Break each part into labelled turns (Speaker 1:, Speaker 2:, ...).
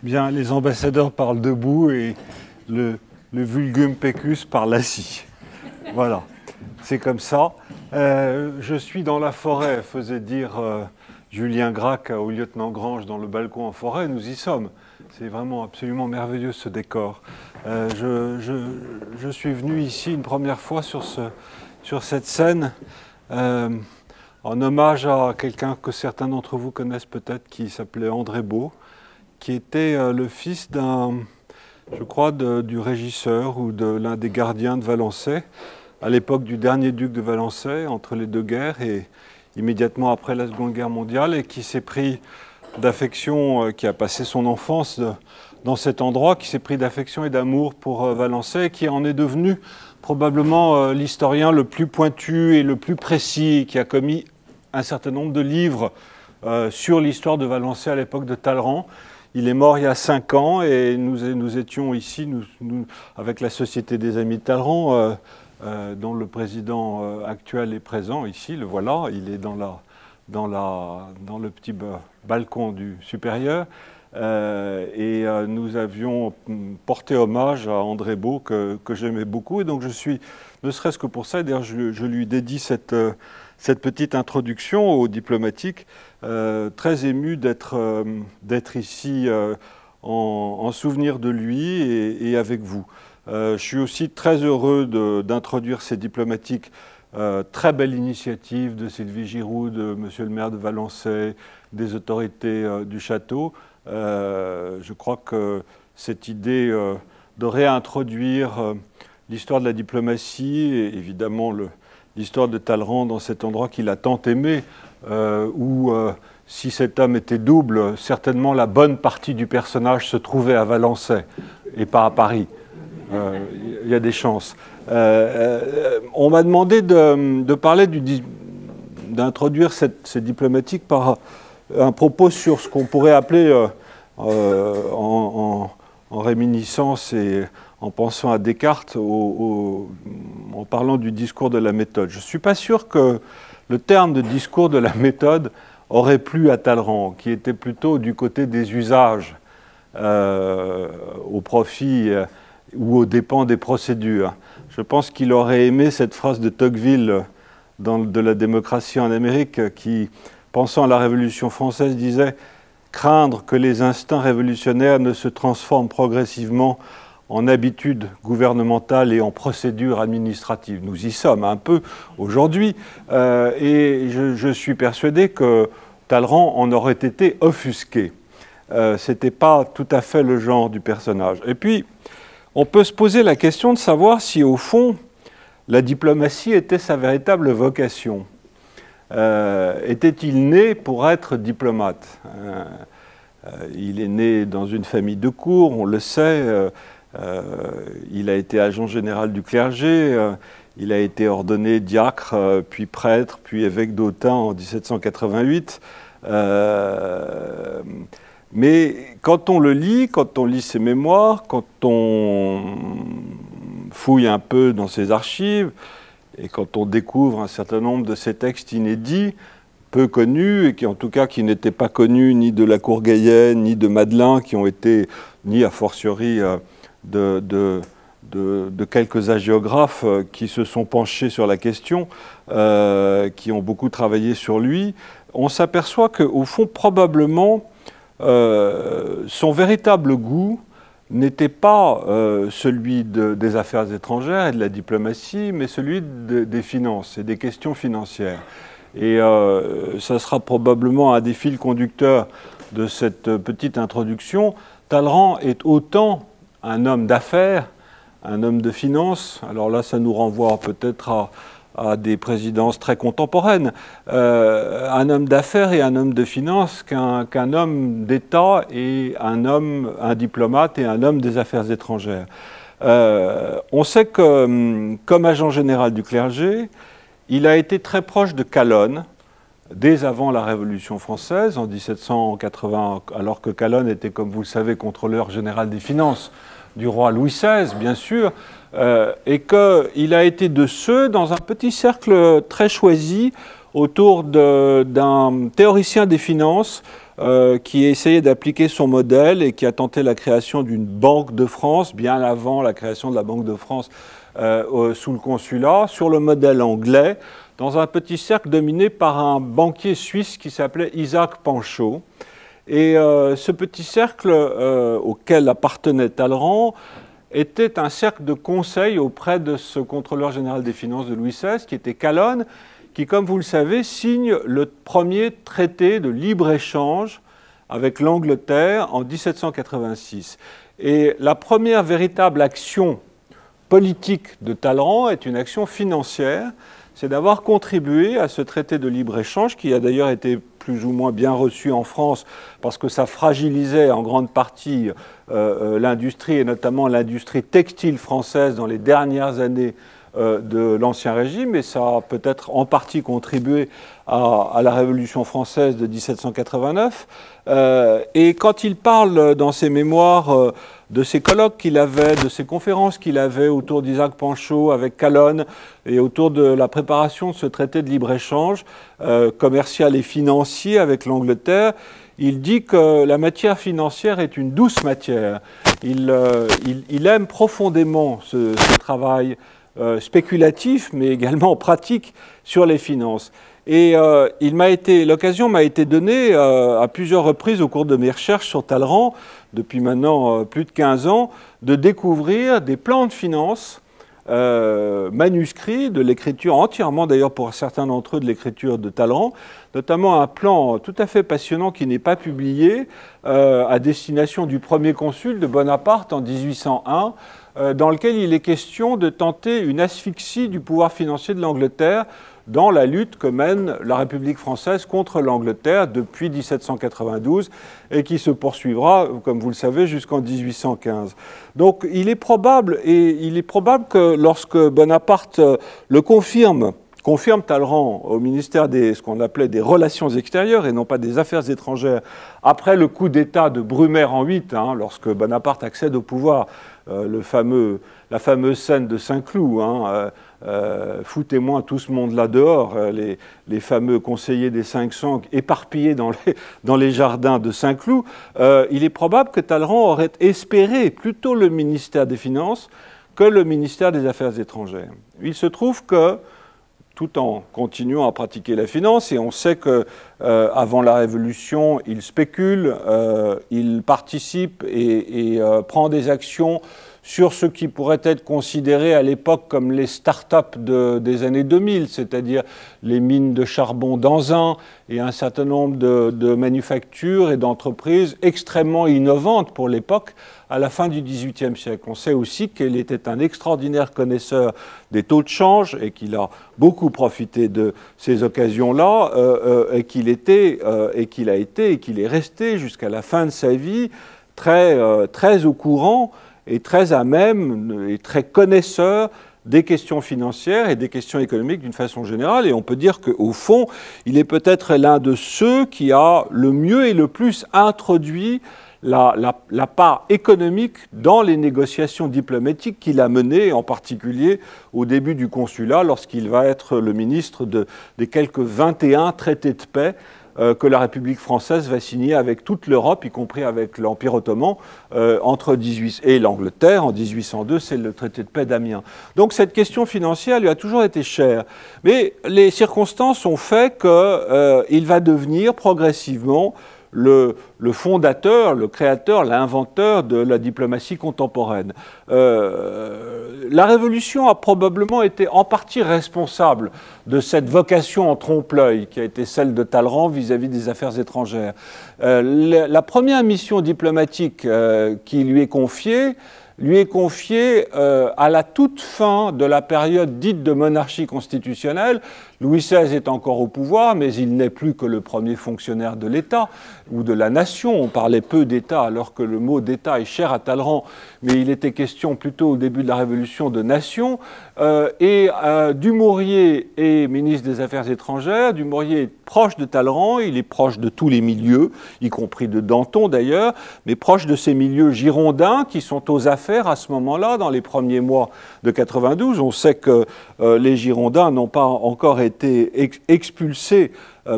Speaker 1: Bien, les ambassadeurs parlent debout et le vulgum pecus parle assis. Voilà, c'est comme ça. Je suis dans la forêt, faisait dire Julien Gracq au lieutenant Grange dans le balcon en forêt. Nous y sommes. C'est vraiment absolument merveilleux ce décor. Je suis venu ici une première fois sur cette scène en hommage à quelqu'un que certains d'entre vous connaissent peut-être qui s'appelait André Beau, qui était le fils je crois, du régisseur ou de l'un des gardiens de Valençay, à l'époque du dernier duc de Valençay, entre les deux guerres et immédiatement après la Seconde Guerre mondiale, et qui s'est pris d'affection, qui a passé son enfance dans cet endroit, qui s'est pris d'affection et d'amour pour Valençay, et qui en est devenu probablement l'historien le plus pointu et le plus précis, qui a commis un certain nombre de livres sur l'histoire de Valençay à l'époque de Talleyrand. Il est mort il y a 5 ans et nous étions ici, avec la Société des Amis de Talleyrand, dont le président actuel est présent ici, le voilà, il est dans le petit balcon du supérieur. Nous avions porté hommage à André Beau, que j'aimais beaucoup. Et donc je suis, ne serait-ce que pour ça, d'ailleurs je lui dédie cette petite introduction aux diplomatiques, très ému d'être ici en souvenir de lui et avec vous. Je suis aussi très heureux d'introduire ces diplomatiques. Très belle initiative de Sylvie Giroud, de monsieur le maire de Valençay, des autorités du château. Je crois que cette idée de réintroduire l'histoire de la diplomatie et évidemment l'histoire de Talleyrand dans cet endroit qu'il a tant aimé, où si cet homme était double, certainement la bonne partie du personnage se trouvait à Valençay et pas à Paris. Il y a des chances. On m'a demandé de parler d'introduire ces diplomatiques par un propos sur ce qu'on pourrait appeler, en réminiscence et en pensant à Descartes, en parlant du discours de la méthode. Je ne suis pas sûr que le terme de discours de la méthode aurait plu à Talleyrand, qui était plutôt du côté des usages, au profit ou aux dépens des procédures. Je pense qu'il aurait aimé cette phrase de Tocqueville de la démocratie en Amérique qui, pensant à la Révolution française, disait « Craindre que les instincts révolutionnaires ne se transforment progressivement en habitudes gouvernementales et en procédures administratives. » Nous y sommes un peu aujourd'hui et je suis persuadé que Talleyrand en aurait été offusqué. Ce n'était pas tout à fait le genre du personnage. Et puis, on peut se poser la question de savoir si, au fond, la diplomatie était sa véritable vocation. Était-il né pour être diplomate? Il est né dans une famille de cour, on le sait. Il a été agent général du clergé. Il a été ordonné diacre, puis prêtre, puis évêque d'Autun en 1788. Mais quand on le lit, quand on lit ses mémoires, quand on fouille un peu dans ses archives, et quand on découvre un certain nombre de ces textes inédits, peu connus, et qui en tout cas qui n'étaient pas connus ni de la cour Gayenne, ni de Madelin, qui ont été, ni a fortiori de quelques hagiographes qui se sont penchés sur la question, qui ont beaucoup travaillé sur lui, on s'aperçoit qu'au fond, probablement, son véritable goût n'était pas celui des affaires étrangères et de la diplomatie, mais celui des finances et des questions financières. Et ça sera probablement un des fils conducteurs de cette petite introduction. Talleyrand est autant un homme d'affaires, un homme de finances. Alors là, ça nous renvoie peut-être à des présidences très contemporaines, un homme d'affaires et un homme de finances qu'un homme d'État et un diplomate et un homme des affaires étrangères. On sait que, comme agent général du clergé, il a été très proche de Calonne, dès avant la Révolution française, en 1780, alors que Calonne était, comme vous le savez, contrôleur général des finances du roi Louis XVI, bien sûr, et qu'il a été de ceux, dans un petit cercle très choisi, autour d'un théoricien des finances qui a essayé d'appliquer son modèle et qui a tenté la création d'une Banque de France, bien avant la création de la Banque de France sous le consulat, sur le modèle anglais, dans un petit cercle dominé par un banquier suisse qui s'appelait Isaac Panchaud. Et ce petit cercle auquel appartenait Talleyrand était un cercle de conseil auprès de ce contrôleur général des finances de Louis XVI, qui était Calonne, qui, comme vous le savez, signe le premier traité de libre-échange avec l'Angleterre en 1786. Et la première véritable action politique de Talleyrand est une action financière, c'est d'avoir contribué à ce traité de libre-échange, qui a d'ailleurs été plus ou moins bien reçu en France, parce que ça fragilisait en grande partie l'industrie, et notamment l'industrie textile française dans les dernières années de l'Ancien Régime, et ça a peut-être en partie contribué à la Révolution française de 1789. Et quand il parle dans ses mémoires de ces colloques qu'il avait, de ces conférences qu'il avait autour d'Isaac Panchaud avec Calonne et autour de la préparation de ce traité de libre-échange commercial et financier avec l'Angleterre, il dit que la matière financière est une douce matière. Il aime profondément ce travail spéculatif, mais également pratique sur les finances. Et l'occasion m'a été donnée à plusieurs reprises au cours de mes recherches sur Talleyrand, depuis maintenant plus de 15 ans, de découvrir des plans de finances manuscrits de l'écriture, entièrement d'ailleurs pour certains d'entre eux de l'écriture de Talleyrand, notamment un plan tout à fait passionnant qui n'est pas publié à destination du premier consul de Bonaparte en 1801, dans lequel il est question de tenter une asphyxie du pouvoir financier de l'Angleterre dans la lutte que mène la République française contre l'Angleterre depuis 1792 et qui se poursuivra, comme vous le savez, jusqu'en 1815. Donc il est probable que lorsque Bonaparte le confirme Talleyrand au ministère de ce qu'on appelait des Relations extérieures et non pas des Affaires étrangères, après le coup d'État de Brumaire en 8, lorsque Bonaparte accède au pouvoir, la fameuse scène de Saint-Cloud, foutez-moi tout ce monde-là dehors, les fameux conseillers des 500 éparpillés dans les jardins de Saint-Cloud, il est probable que Talleyrand aurait espéré plutôt le ministère des Finances que le ministère des Affaires étrangères. Il se trouve que, tout en continuant à pratiquer la finance, et on sait qu'avant la Révolution, il spécule, il participe et prend des actions sur ce qui pourrait être considéré à l'époque comme les start-up des années 2000, c'est-à-dire les mines de charbon d'Anzin et un certain nombre de manufactures et d'entreprises extrêmement innovantes pour l'époque à la fin du XVIIIe siècle. On sait aussi qu'il était un extraordinaire connaisseur des taux de change et qu'il a beaucoup profité de ces occasions-là et qu'il a été et qu'il est resté jusqu'à la fin de sa vie très au courant et très à même et très connaisseur des questions financières et des questions économiques d'une façon générale. Et on peut dire qu'au fond, il est peut-être l'un de ceux qui a le mieux et le plus introduit la part économique dans les négociations diplomatiques qu'il a menées, en particulier au début du consulat, lorsqu'il va être le ministre des quelques 21 traités de paix que la République française va signer avec toute l'Europe, y compris avec l'Empire ottoman, et l'Angleterre en 1802, c'est le traité de paix d'Amiens. Donc cette question financière lui a toujours été chère. Mais les circonstances ont fait qu'il va devenir progressivement le fondateur, le créateur, l'inventeur de la diplomatie contemporaine. La Révolution a probablement été en partie responsable de cette vocation en trompe-l'œil qui a été celle de Talleyrand vis-à-vis des affaires étrangères. La première mission diplomatique qui lui est confiée à la toute fin de la période dite de monarchie constitutionnelle. Louis XVI est encore au pouvoir, mais il n'est plus que le premier fonctionnaire de l'État ou de la nation. On parlait peu d'État, alors que le mot d'État est cher à Talleyrand, mais il était question plutôt au début de la Révolution de nation. Dumouriez est ministre des Affaires étrangères. Dumouriez est proche de Talleyrand, il est proche de tous les milieux, y compris de Danton d'ailleurs, mais proche de ces milieux girondins qui sont aux affaires à ce moment-là, dans les premiers mois de 92. On sait que les Girondins n'ont pas encore été expulsé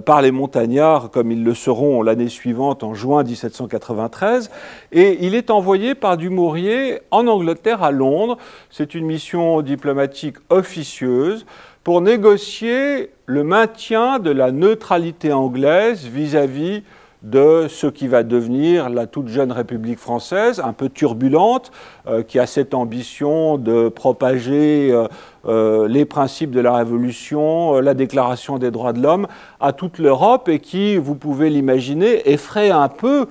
Speaker 1: par les montagnards, comme ils le seront l'année suivante, en juin 1793. Et il est envoyé par Dumouriez en Angleterre, à Londres. C'est une mission diplomatique officieuse pour négocier le maintien de la neutralité anglaise vis-à-vis de ce qui va devenir la toute jeune République française, un peu turbulente, qui a cette ambition de propager les principes de la Révolution, la Déclaration des droits de l'homme à toute l'Europe et qui, vous pouvez l'imaginer, effraie un peu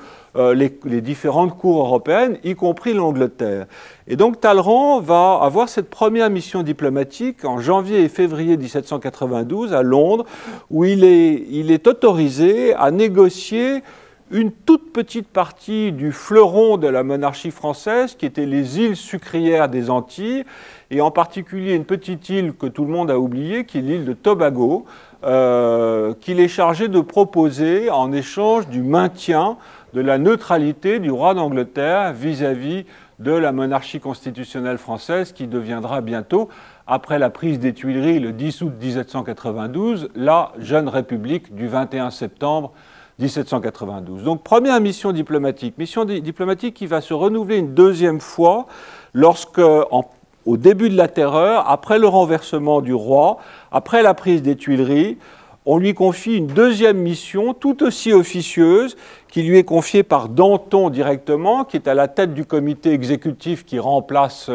Speaker 1: les différentes cours européennes, y compris l'Angleterre. Et donc Talleyrand va avoir cette première mission diplomatique en janvier et février 1792 à Londres, où il est autorisé à négocier une toute petite partie du fleuron de la monarchie française, qui étaient les îles sucrières des Antilles, et en particulier une petite île que tout le monde a oubliée, qui est l'île de Tobago, qu'il est chargé de proposer en échange du maintien de la neutralité du roi d'Angleterre vis-à-vis de la monarchie constitutionnelle française, qui deviendra bientôt, après la prise des Tuileries le 10 août 1792, la jeune République du 21 septembre 1792. Donc première mission diplomatique qui va se renouveler une deuxième fois lorsque, au début de la Terreur, après le renversement du roi, après la prise des Tuileries, on lui confie une deuxième mission tout aussi officieuse qui lui est confiée par Danton directement, qui est à la tête du comité exécutif qui remplace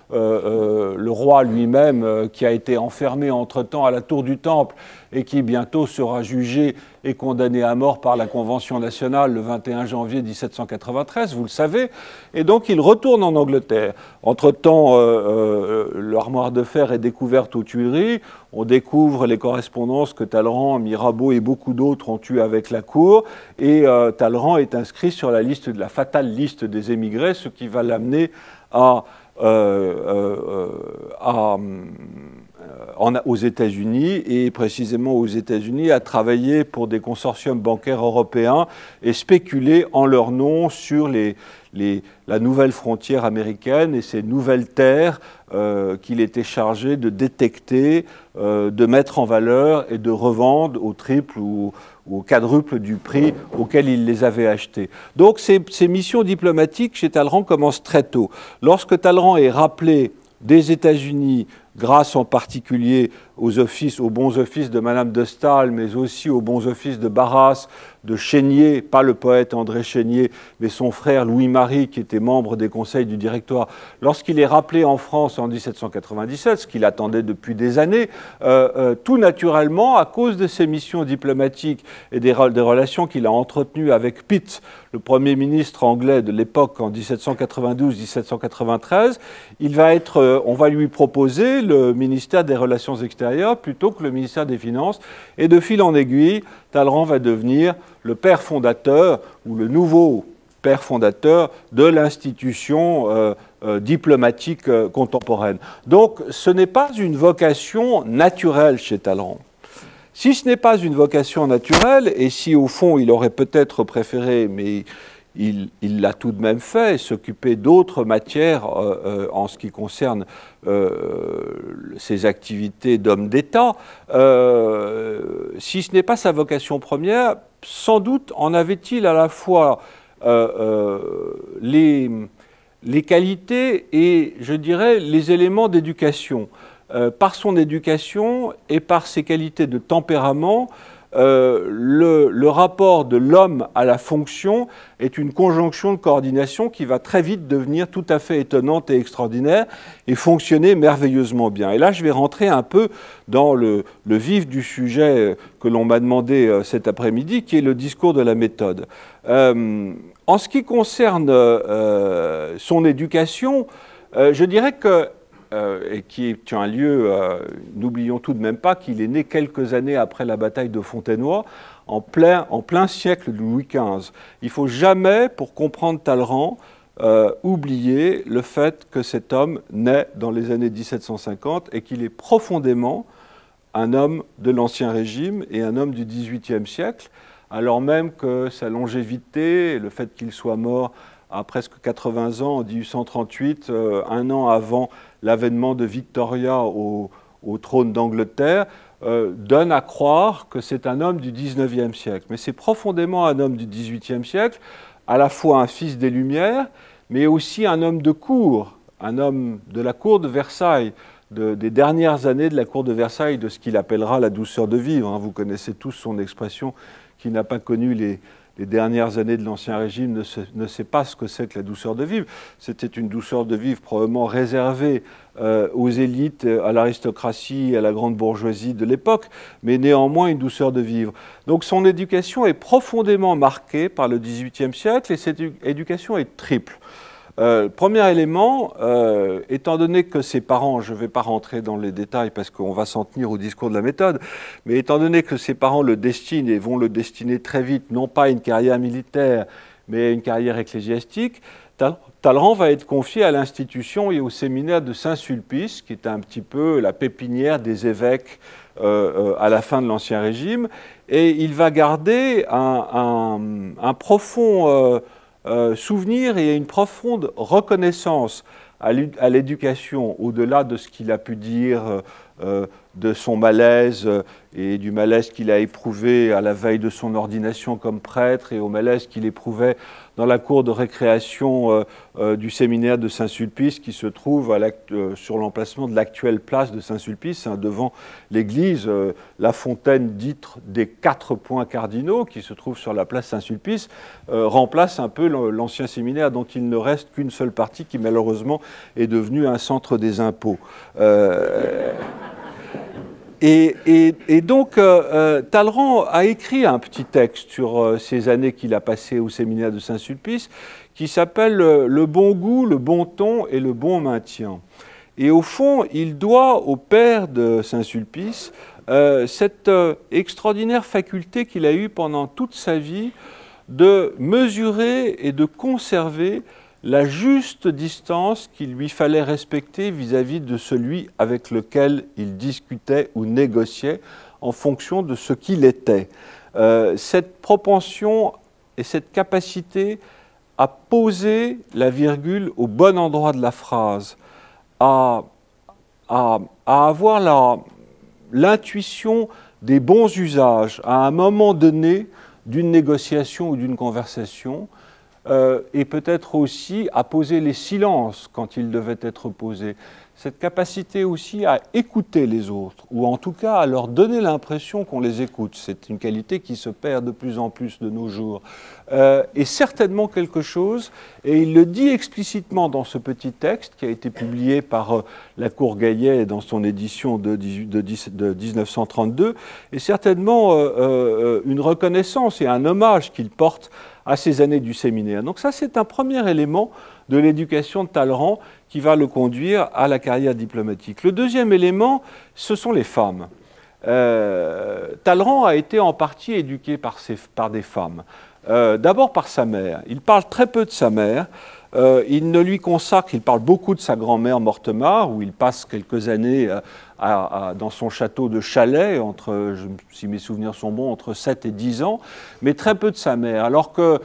Speaker 1: le roi lui-même, qui a été enfermé entre-temps à la tour du Temple et qui bientôt sera jugé et condamné à mort par la Convention nationale le 21 janvier 1793, vous le savez. Et donc il retourne en Angleterre. Entre-temps, l'armoire de fer est découverte aux Tuileries. On découvre les correspondances que Talleyrand, Mirabeau et beaucoup d'autres ont eues avec la cour. Et Talleyrand est inscrit sur la liste, la fatale liste des émigrés, ce qui va l'amener aux États-Unis, et précisément aux États-Unis, à travailler pour des consortiums bancaires européens et spéculer en leur nom sur la nouvelle frontière américaine et ces nouvelles terres qu'il était chargé de détecter, de mettre en valeur et de revendre au triple ou au quadruple du prix auquel il les avait achetées. Donc ces missions diplomatiques chez Talleyrand commencent très tôt. Lorsque Talleyrand est rappelé des États-Unis, grâce en particulier aux bons offices de Madame de Staël, mais aussi aux bons offices de Barras, de Chénier, pas le poète André Chénier, mais son frère Louis-Marie, qui était membre des conseils du directoire. Lorsqu'il est rappelé en France en 1797, ce qu'il attendait depuis des années, tout naturellement, à cause de ses missions diplomatiques et des relations qu'il a entretenues avec Pitt, le Premier ministre anglais de l'époque en 1792-1793, on va lui proposer le ministère des Relations extérieures plutôt que le ministère des Finances. Et de fil en aiguille, Talleyrand va devenir le père fondateur ou le nouveau père fondateur de l'institution diplomatique contemporaine. Donc ce n'est pas une vocation naturelle chez Talleyrand. Si ce n'est pas une vocation naturelle, et si au fond il aurait peut-être préféré, mais il l'a tout de même fait, s'occuper d'autres matières en ce qui concerne ses activités d'homme d'État, si ce n'est pas sa vocation première, sans doute en avait-il à la fois les qualités et, je dirais, les éléments d'éducation. Par son éducation et par ses qualités de tempérament, le rapport de l'homme à la fonction est une conjonction de coordination qui va très vite devenir tout à fait étonnante et extraordinaire et fonctionner merveilleusement bien. Et là, je vais rentrer un peu dans le vif du sujet que l'on m'a demandé cet après-midi, qui est le discours de la méthode. En ce qui concerne son éducation, je dirais que et qui tient un lieu, n'oublions tout de même pas qu'il est né quelques années après la bataille de Fontenoy, en plein siècle de Louis XV. Il ne faut jamais, pour comprendre Talleyrand, oublier le fait que cet homme naît dans les années 1750 et qu'il est profondément un homme de l'Ancien Régime et un homme du XVIIIe siècle, alors même que sa longévité et le fait qu'il soit mort à presque 80 ans en 1838, un an avant l'avènement de Victoria au trône d'Angleterre, donne à croire que c'est un homme du XIXe siècle. Mais c'est profondément un homme du XVIIIe siècle, à la fois un fils des Lumières, mais aussi un homme de cour, un homme de la cour de Versailles, des dernières années de la cour de Versailles, de ce qu'il appellera la douceur de vivre. Vous connaissez tous son expression, qui n'a pas connu les dernières années de l'Ancien Régime ne sait pas ce que c'est que la douceur de vivre. C'était une douceur de vivre probablement réservée aux élites, à l'aristocratie, à la grande bourgeoisie de l'époque, mais néanmoins une douceur de vivre. Donc son éducation est profondément marquée par le XVIIIe siècle, et cette éducation est triple. Premier élément, étant donné que ses parents, je ne vais pas rentrer dans les détails parce qu'on va s'en tenir au discours de la méthode, mais étant donné que ses parents le destinent et vont le destiner très vite, non pas à une carrière militaire, mais à une carrière ecclésiastique, Talleyrand va être confié à l'institution et au séminaire de Saint-Sulpice, qui est un petit peu la pépinière des évêques à la fin de l'Ancien Régime, et il va garder un profond souvenir et une profonde reconnaissance à l'éducation, au-delà de ce qu'il a pu dire de son malaise et du malaise qu'il a éprouvé à la veille de son ordination comme prêtre et au malaise qu'il éprouvait dans la cour de récréation du séminaire de Saint-Sulpice qui se trouve sur l'emplacement de l'actuelle place de Saint-Sulpice, devant l'église, la fontaine dite des 4 points cardinaux qui se trouve sur la place Saint-Sulpice, remplace un peu l'ancien séminaire dont il ne reste qu'une seule partie qui malheureusement est devenue un centre des impôts. Et donc, Talleyrand a écrit un petit texte sur ces années qu'il a passées au séminaire de Saint-Sulpice qui s'appelle « Le bon goût, le bon ton et le bon maintien ». Et au fond, il doit au père de Saint-Sulpice cette extraordinaire faculté qu'il a eue pendant toute sa vie de mesurer et de conserver la juste distance qu'il lui fallait respecter vis-à-vis de celui avec lequel il discutait ou négociait en fonction de ce qu'il était. Cette propension et cette capacité à poser la virgule au bon endroit de la phrase, à avoir l'intuition des bons usages à un moment donné d'une négociation ou d'une conversation, et peut-être aussi à poser les silences quand ils devaient être posés. Cette capacité aussi à écouter les autres, ou en tout cas à leur donner l'impression qu'on les écoute. C'est une qualité qui se perd de plus en plus de nos jours. Et certainement quelque chose, et il le dit explicitement dans ce petit texte qui a été publié par la Cour Gaillet dans son édition de 1932, et certainement une reconnaissance et un hommage qu'il porte à ces années du séminaire. Donc ça, c'est un premier élément de l'éducation de Talleyrand qui va le conduire à la carrière diplomatique. Le deuxième élément, ce sont les femmes. Talleyrand a été en partie éduqué par des femmes. D'abord par sa mère. Il parle très peu de sa mère. Il ne lui consacre, il parle beaucoup de sa grand-mère Mortemart, où il passe quelques années dans son château de Chalais, si mes souvenirs sont bons, entre 7 et 10 ans, mais très peu de sa mère. Alors que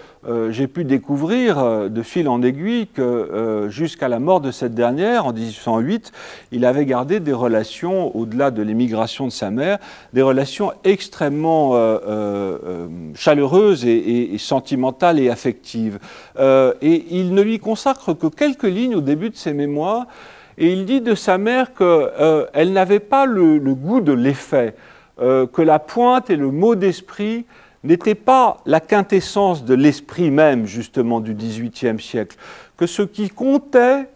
Speaker 1: j'ai pu découvrir de fil en aiguille que jusqu'à la mort de cette dernière, en 1808, il avait gardé des relations, au-delà de l'émigration de sa mère, des relations extrêmement chaleureuses et sentimentales et affectives. Et il ne lui consacre que quelques lignes au début de ses mémoires, et il dit de sa mère qu'elle n'avait pas le goût de l'effet, que la pointe et le mot d'esprit n'étaient pas la quintessence de l'esprit même, justement, du XVIIIe siècle, que ce qui comptait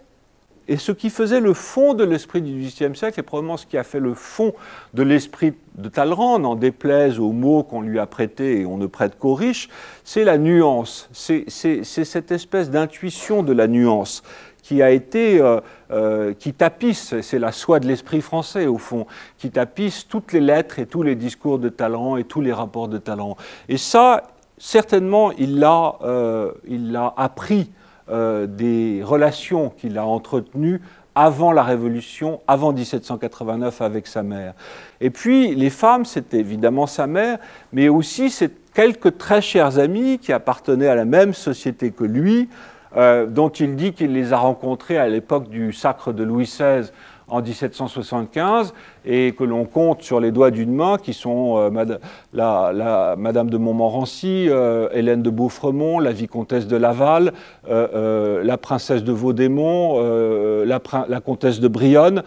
Speaker 1: et ce qui faisait le fond de l'esprit du XVIIIe siècle, et probablement ce qui a fait le fond de l'esprit de Talleyrand, n'en déplaise aux mots qu'on lui a prêtés et on ne prête qu'aux riches, c'est la nuance, c'est cette espèce d'intuition de la nuance qui a été, qui tapisse, c'est la soie de l'esprit français au fond, qui tapisse toutes les lettres et tous les discours de Talleyrand et tous les rapports de Talleyrand. Et ça, certainement, il l'a appris des relations qu'il a entretenues avant la Révolution, avant 1789 avec sa mère. Et puis, les femmes, c'était évidemment sa mère, mais aussi quelques très chers amis qui appartenaient à la même société que lui, dont il dit qu'il les a rencontrés à l'époque du sacre de Louis XVI en 1775 et que l'on compte sur les doigts d'une main, qui sont Madame de Montmorency, Hélène de Beaufremont, la vicomtesse de Laval, la princesse de Vaudémont, la comtesse de Brionne,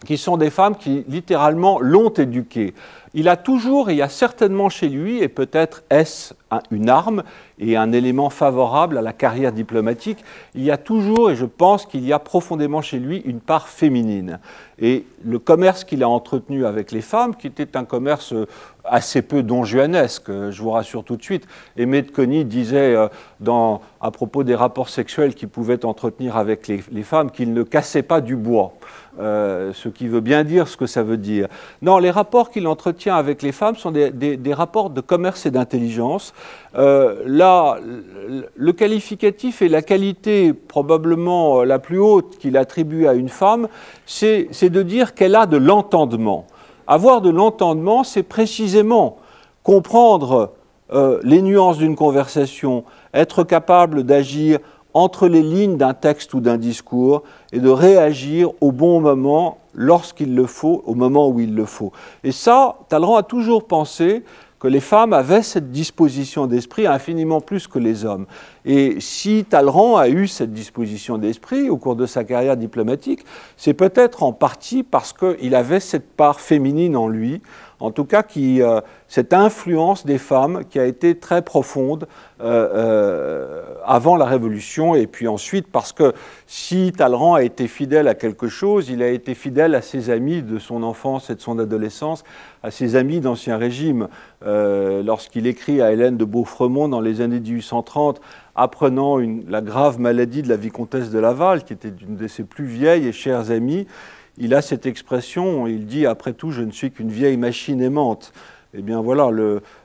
Speaker 1: qui sont des femmes qui littéralement l'ont éduqué. Il a toujours, et il y a certainement chez lui, et peut-être est-ce une arme et un élément favorable à la carrière diplomatique, il y a toujours, et je pense qu'il y a profondément chez lui, une part féminine. Et le commerce qu'il a entretenu avec les femmes, qui était un commerce assez peu donjuanesque, je vous rassure tout de suite. Aimé de Cony disait à propos des rapports sexuels qu'il pouvait entretenir avec les femmes qu'il ne cassait pas du bois. Ce qui veut bien dire ce que ça veut dire. Non, les rapports qu'il entretient avec les femmes sont des rapports de commerce et d'intelligence. Là, le qualificatif et la qualité probablement la plus haute qu'il attribue à une femme, c'est de dire qu'elle a de l'entendement. Avoir de l'entendement, c'est précisément comprendre les nuances d'une conversation, être capable d'agir entre les lignes d'un texte ou d'un discours et de réagir au bon moment, lorsqu'il le faut, au moment où il le faut. Et ça, Talleyrand a toujours pensé que les femmes avaient cette disposition d'esprit infiniment plus que les hommes. Et si Talleyrand a eu cette disposition d'esprit au cours de sa carrière diplomatique, c'est peut-être en partie parce qu'il avait cette part féminine en lui, en tout cas cette influence des femmes qui a été très profonde avant la Révolution, et puis ensuite parce que si Talleyrand a été fidèle à quelque chose, il a été fidèle à ses amis de son enfance et de son adolescence, à ses amis d'Ancien Régime. Lorsqu'il écrit à Hélène de Beaufremont dans les années 1830, apprenant la grave maladie de la vicomtesse de Laval, qui était une de ses plus vieilles et chères amies, il a cette expression, il dit « Après tout, je ne suis qu'une vieille machine aimante ». Eh bien voilà,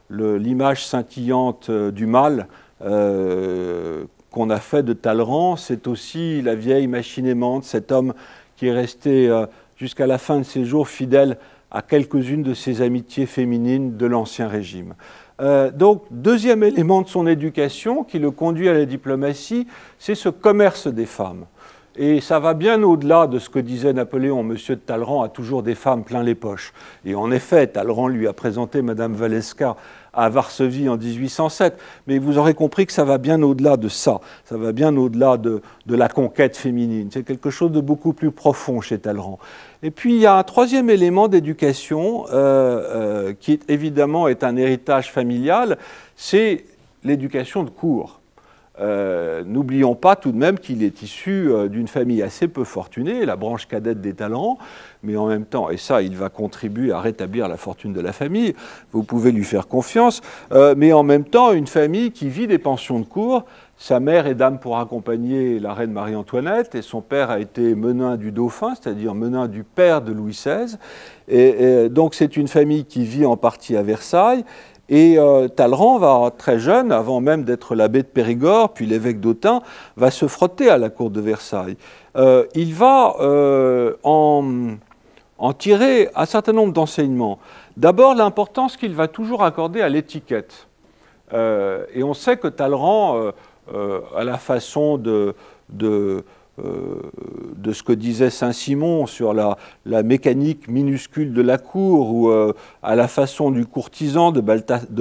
Speaker 1: l'image scintillante du mal qu'on a fait de Talleyrand, c'est aussi la vieille machine aimante, cet homme qui est resté jusqu'à la fin de ses jours fidèle à quelques-unes de ses amitiés féminines de l'Ancien Régime. Donc, deuxième élément de son éducation qui le conduit à la diplomatie, c'est ce commerce des femmes. Et ça va bien au-delà de ce que disait Napoléon. Monsieur de Talleyrand a toujours des femmes plein les poches. Et en effet, Talleyrand lui a présenté Madame Waleska à Varsovie en 1807. Mais vous aurez compris que ça va bien au-delà de ça. Ça va bien au-delà de la conquête féminine. C'est quelque chose de beaucoup plus profond chez Talleyrand. Et puis, il y a un troisième élément d'éducation qui, évidemment, est un héritage familial, c'est l'éducation de cour. N'oublions pas tout de même qu'il est issu d'une famille assez peu fortunée, la branche cadette des Talleyrand, mais en même temps, et ça, il va contribuer à rétablir la fortune de la famille, vous pouvez lui faire confiance, mais en même temps, une famille qui vit des pensions de cour. Sa mère est dame pour accompagner la reine Marie-Antoinette et son père a été menin du dauphin, c'est-à-dire menin du père de Louis XVI. Et donc c'est une famille qui vit en partie à Versailles. Et Talleyrand va, très jeune, avant même d'être l'abbé de Périgord, puis l'évêque d'Autun, va se frotter à la cour de Versailles. Il va en tirer un certain nombre d'enseignements. D'abord, l'importance qu'il va toujours accorder à l'étiquette. Et on sait que Talleyrand, à la façon de ce que disait Saint-Simon sur la mécanique minuscule de la cour, ou à la façon du courtisan de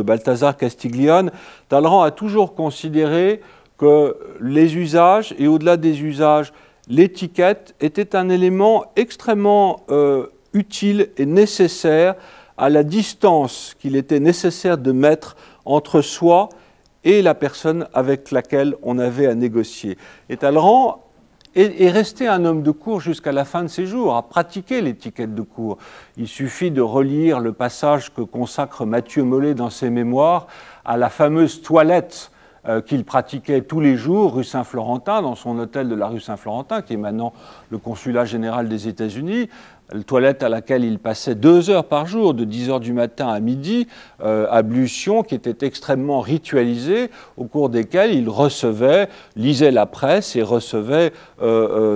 Speaker 1: Balthazar Castiglione, Talleyrand a toujours considéré que les usages, et au-delà des usages, l'étiquette était un élément extrêmement utile et nécessaire à la distance qu'il était nécessaire de mettre entre soi et la personne avec laquelle on avait à négocier. Et Talleyrand est resté un homme de cour jusqu'à la fin de ses jours, à pratiquer l'étiquette de cour. Il suffit de relire le passage que consacre Mathieu Molé dans ses mémoires à la fameuse toilette qu'il pratiquait tous les jours rue Saint-Florentin, dans son hôtel de la rue Saint-Florentin, qui est maintenant le consulat général des États-Unis, la toilette à laquelle il passait 2 heures par jour, de 10 heures du matin à midi, ablutions qui étaient extrêmement ritualisées, au cours desquelles il recevait, lisait la presse et recevait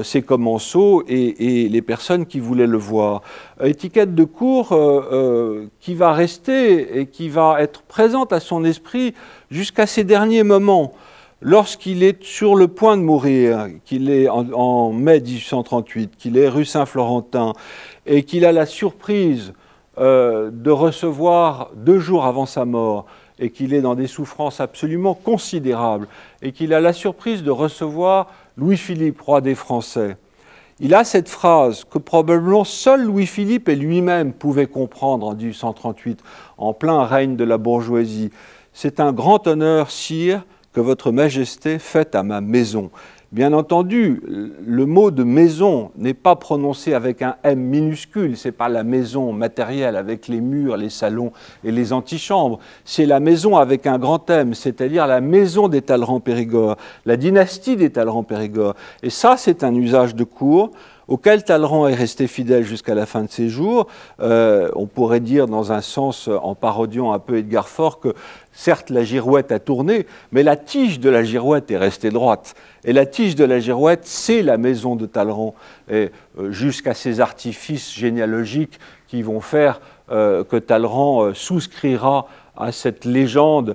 Speaker 1: ses commensaux et les personnes qui voulaient le voir. Étiquette de cour qui va rester et qui va être présente à son esprit jusqu'à ses derniers moments. lorsqu'il est sur le point de mourir, qu'il est en mai 1838, qu'il est rue Saint-Florentin, et qu'il a la surprise de recevoir 2 jours avant sa mort, et qu'il est dans des souffrances absolument considérables, et qu'il a la surprise de recevoir Louis-Philippe, roi des Français. Il a cette phrase que probablement seul Louis-Philippe et lui-même pouvaient comprendre en 1838, en plein règne de la bourgeoisie. « C'est un grand honneur, sire, que votre majesté fait à ma maison ». Bien entendu, le mot de maison n'est pas prononcé avec un M minuscule, ce n'est pas la maison matérielle avec les murs, les salons et les antichambres, c'est la maison avec un grand M, c'est-à-dire la maison des Talleyrand-Périgord, la dynastie des Talleyrand-Périgord. Et ça, c'est un usage de cour auquel Talleyrand est resté fidèle jusqu'à la fin de ses jours. On pourrait dire, dans un sens, en parodiant un peu Edgar Faure, que certes la girouette a tourné, mais la tige de la girouette est restée droite. Et la tige de la girouette, c'est la maison de Talleyrand, jusqu'à ces artifices généalogiques qui vont faire que Talleyrand souscrira à cette légende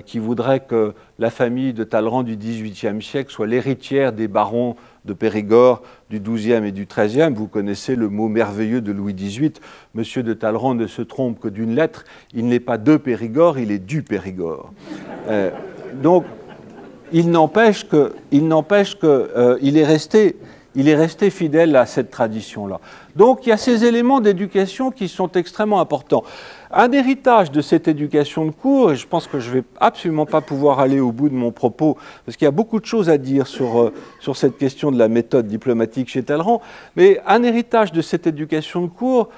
Speaker 1: qui voudrait que la famille de Talleyrand du XVIIIe siècle soit l'héritière des barons de Périgord du XIIe et du XIIIe. Vous connaissez le mot merveilleux de Louis XVIII. Monsieur de Talleyrand ne se trompe que d'une lettre. Il n'est pas de Périgord, il est du Périgord. Donc, il n'empêche qu'il est resté fidèle à cette tradition-là. Donc, il y a ces éléments d'éducation qui sont extrêmement importants. Un héritage de cette éducation de cour, et je pense que je ne vais absolument pas pouvoir aller au bout de mon propos, parce qu'il y a beaucoup de choses à dire sur cette question de la méthode diplomatique chez Talleyrand, mais un héritage de cette éducation de cour,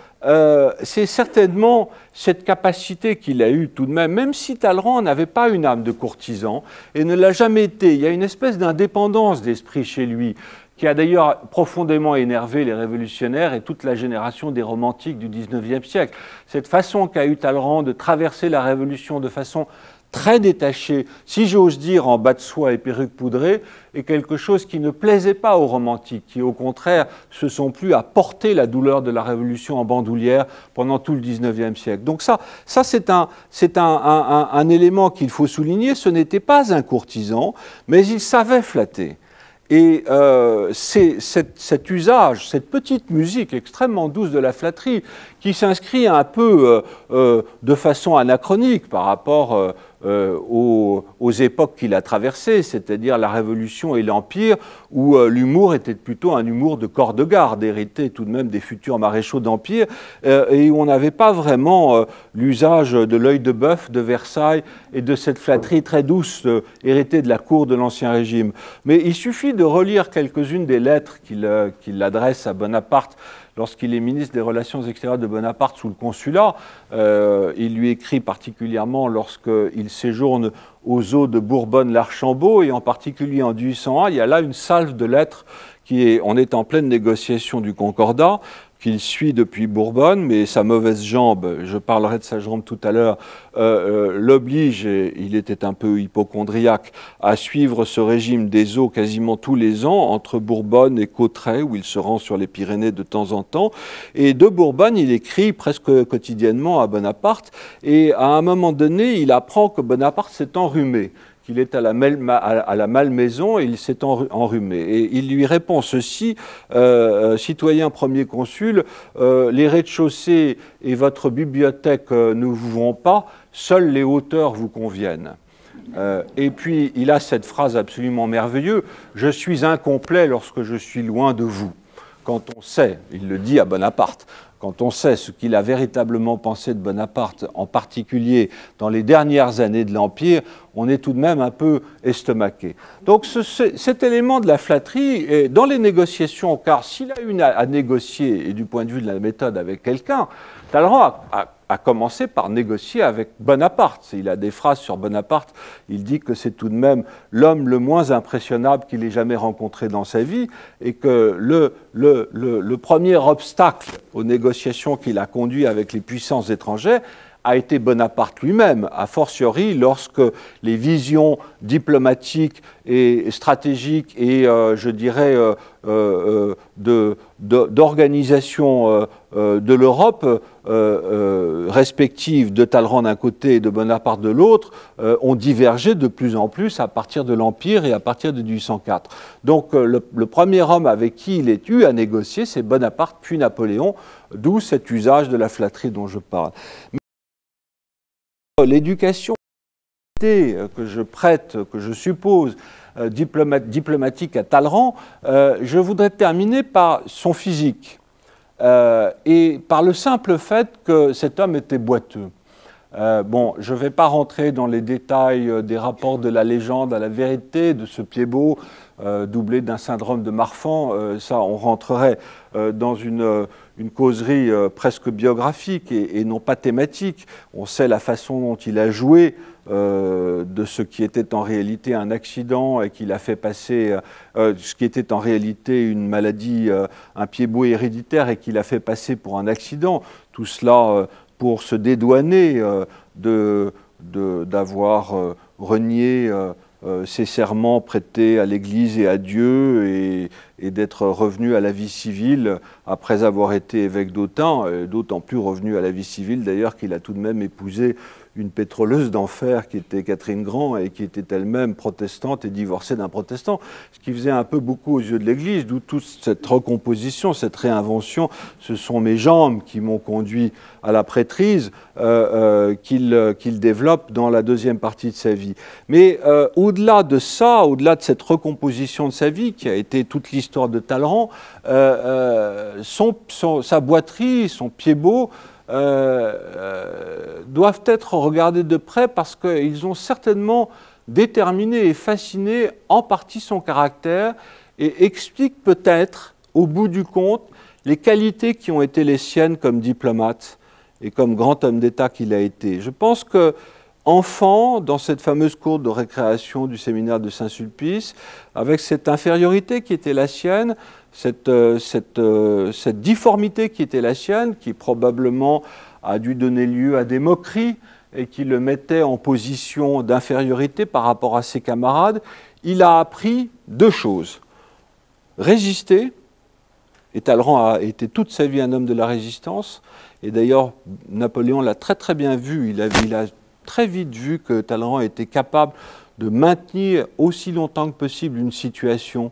Speaker 1: c'est certainement cette capacité qu'il a eue tout de même si Talleyrand n'avait pas une âme de courtisan, et ne l'a jamais été. Il y a une espèce d'indépendance d'esprit chez lui, qui a d'ailleurs profondément énervé les révolutionnaires et toute la génération des romantiques du XIXe siècle. Cette façon qu'a eu Talleyrand de traverser la Révolution de façon très détachée, si j'ose dire en bas de soie et perruque poudrée, est quelque chose qui ne plaisait pas aux romantiques, qui au contraire se sont plu à porter la douleur de la Révolution en bandoulière pendant tout le XIXe siècle. Donc ça c'est un élément qu'il faut souligner. Ce n'était pas un courtisan, mais il savait flatter. Et cet usage, cette petite musique extrêmement douce de la flatterie, qui s'inscrit un peu de façon anachronique par rapport aux époques qu'il a traversées, c'est-à-dire la Révolution et l'Empire, où l'humour était plutôt un humour de corps de garde, hérité tout de même des futurs maréchaux d'Empire, et où on n'avait pas vraiment l'usage de l'œil de bœuf de Versailles et de cette flatterie très douce héritée de la cour de l'Ancien Régime. Mais il suffit de relire quelques-unes des lettres qu'il adresse à Bonaparte lorsqu'il est ministre des Relations extérieures de Bonaparte sous le consulat. Il lui écrit particulièrement lorsqu'il séjourne aux eaux de Bourbonne-l'Archambault, et en particulier en 1801, il y a là une salve de lettres on est en pleine négociation du Concordat, qu'il suit depuis Bourbonne, mais sa mauvaise jambe, je parlerai de sa jambe tout à l'heure, l'oblige, et il était un peu hypocondriaque, à suivre ce régime des eaux quasiment tous les ans, entre Bourbonne et Cauterets, où il se rend sur les Pyrénées de temps en temps. Et de Bourbonne, il écrit presque quotidiennement à Bonaparte, et à un moment donné, il apprend que Bonaparte s'est enrhumé, qu'il est à la Malmaison et il s'est enrhumé. Et il lui répond ceci, citoyen premier consul, les rez-de-chaussée et votre bibliothèque ne vous vont pas, seules les hauteurs vous conviennent. Et puis il a cette phrase absolument merveilleuse, je suis incomplet lorsque je suis loin de vous. Quand on sait, il le dit à Bonaparte, quand on sait ce qu'il a véritablement pensé de Bonaparte, en particulier dans les dernières années de l'Empire, on est tout de même un peu estomaqué. Donc cet élément de la flatterie, dans les négociations, car s'il a eu à négocier, et du point de vue de la méthode avec quelqu'un, Talleyrand a commencé par négocier avec Bonaparte. Il a des phrases sur Bonaparte, il dit que c'est tout de même l'homme le moins impressionnable qu'il ait jamais rencontré dans sa vie, et que le premier obstacle aux négociations qu'il a conduit avec les puissances étrangères a été Bonaparte lui-même, a fortiori lorsque les visions diplomatiques et stratégiques et, je dirais, d'organisation de l'Europe respective de Talleyrand d'un côté et de Bonaparte de l'autre ont divergé de plus en plus à partir de l'Empire et à partir de 1804. Donc le premier homme avec qui il est eu à négocier, c'est Bonaparte puis Napoléon, d'où cet usage de la flatterie dont je parle. L'éducation que je prête, que je suppose, diplomatique à Talleyrand, je voudrais terminer par son physique et par le simple fait que cet homme était boiteux. Bon, je ne vais pas rentrer dans les détails des rapports de la légende à la vérité, de ce Pied-Bot doublé d'un syndrome de Marfan. Ça, on rentrerait dans une causerie presque biographique et non pas thématique. On sait la façon dont il a joué de ce qui était en réalité un accident et qu'il a fait passer, ce qui était en réalité une maladie, un Pied-Bot héréditaire et qu'il a fait passer pour un accident. Tout cela pour se dédouaner d'avoir renié ses serments prêtés à l'Église et à Dieu et d'être revenu à la vie civile après avoir été évêque d'Autun, d'autant plus revenu à la vie civile d'ailleurs qu'il a tout de même épousé une pétroleuse d'enfer qui était Catherine Grand et qui était elle-même protestante et divorcée d'un protestant, ce qui faisait un peu beaucoup aux yeux de l'Église, d'où toute cette recomposition, cette réinvention. Ce sont mes jambes qui m'ont conduit à la prêtrise qu'il développe dans la deuxième partie de sa vie. Mais au-delà de ça, au-delà de cette recomposition de sa vie, qui a été toute l'histoire de Talleyrand, sa boiterie, son Pied-Bot, doivent être regardés de près parce qu'ils ont certainement déterminé et fasciné en partie son caractère et expliquent peut-être, au bout du compte, les qualités qui ont été les siennes comme diplomate et comme grand homme d'État qu'il a été. Je pense que enfant, dans cette fameuse cour de récréation du séminaire de Saint-Sulpice, avec cette infériorité qui était la sienne, cette difformité qui était la sienne, qui probablement a dû donner lieu à des moqueries et qui le mettait en position d'infériorité par rapport à ses camarades, il a appris deux choses. Résister, et Talleyrand a été toute sa vie un homme de la résistance, et d'ailleurs Napoléon l'a très très bien vu, il a très vite vu que Talleyrand était capable de maintenir aussi longtemps que possible une situation,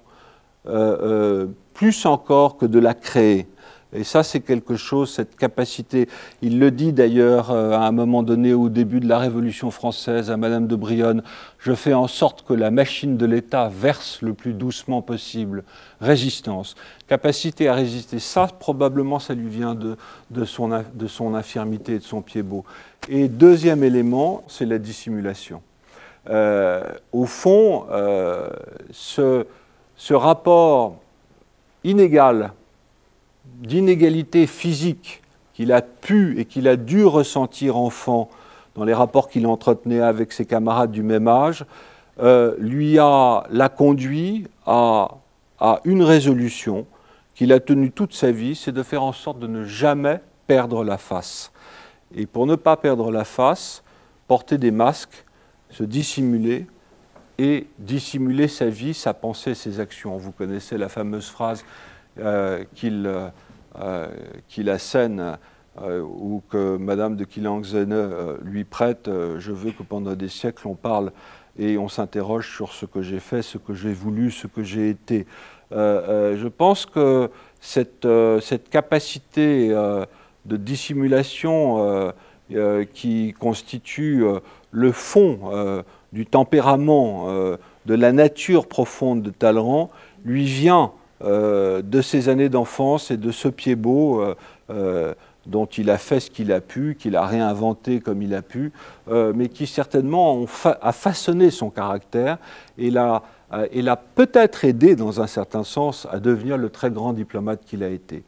Speaker 1: plus encore que de la créer. Et ça, c'est quelque chose, cette capacité. Il le dit d'ailleurs à un moment donné au début de la Révolution française à Madame de Brionne, je fais en sorte que la machine de l'État verse le plus doucement possible. Résistance. Capacité à résister, ça, probablement, ça lui vient de son infirmité et de son Pied-Bot. Et deuxième élément, c'est la dissimulation. Au fond, ce rapport inégal, d'inégalité physique qu'il a pu et qu'il a dû ressentir enfant dans les rapports qu'il entretenait avec ses camarades du même âge, l'a conduit à une résolution qu'il a tenue toute sa vie, c'est de faire en sorte de ne jamais perdre la face. Et pour ne pas perdre la face, porter des masques, se dissimuler et dissimuler sa vie, sa pensée, ses actions. Vous connaissez la fameuse phrase qu'il assène ou que Madame de Kilangzene lui prête, je veux que pendant des siècles on parle et on s'interroge sur ce que j'ai fait, ce que j'ai voulu, ce que j'ai été. Je pense que cette capacité de dissimulation qui constitue le fond du tempérament, de la nature profonde de Talleyrand, lui vient de ses années d'enfance et de ce Pied-Bot dont il a fait ce qu'il a pu, qu'il a réinventé comme il a pu, mais qui certainement a façonné son caractère et l'a peut-être aidé dans un certain sens à devenir le très grand diplomate qu'il a été.